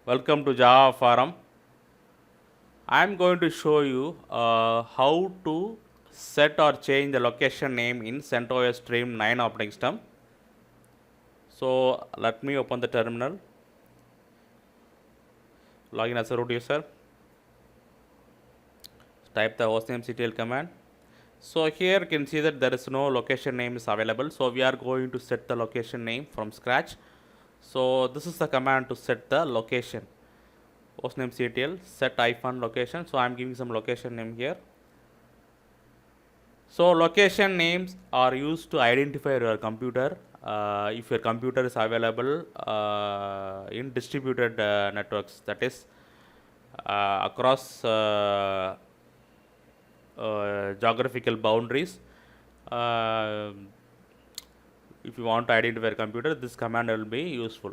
Welcome to Java Forum. I am going to show you how to set or change the location name in CentOS Stream 9 operating system. So let me open the terminal. Login as a root user. Type the hostnamectl command. So here you can see that there is no location name is available. So we are going to set the location name from scratch. So this is the command to set the location. Hostnamectl set -location. So I am giving some location name here. So location names are used to identify your computer if your computer is available in distributed networks, that is across geographical boundaries. If you want to identify your computer, this command will be useful.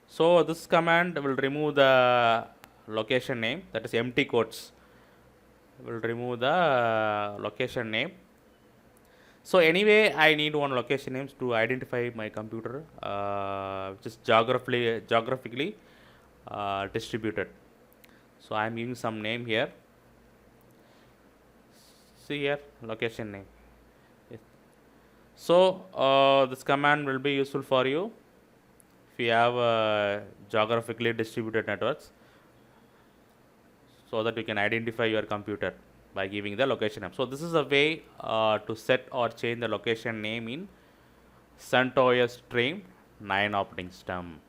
So this command will remove the location name, that is empty quotes will remove the location name. So anyway, I need one location names to identify my computer which is geographically distributed. So I am giving some name here. See here, location name. Yes. So this command will be useful for you if you have geographically distributed networks, so that you can identify your computer by giving the location name. So this is a way to set or change the location name in CentOS Stream 9 operating system.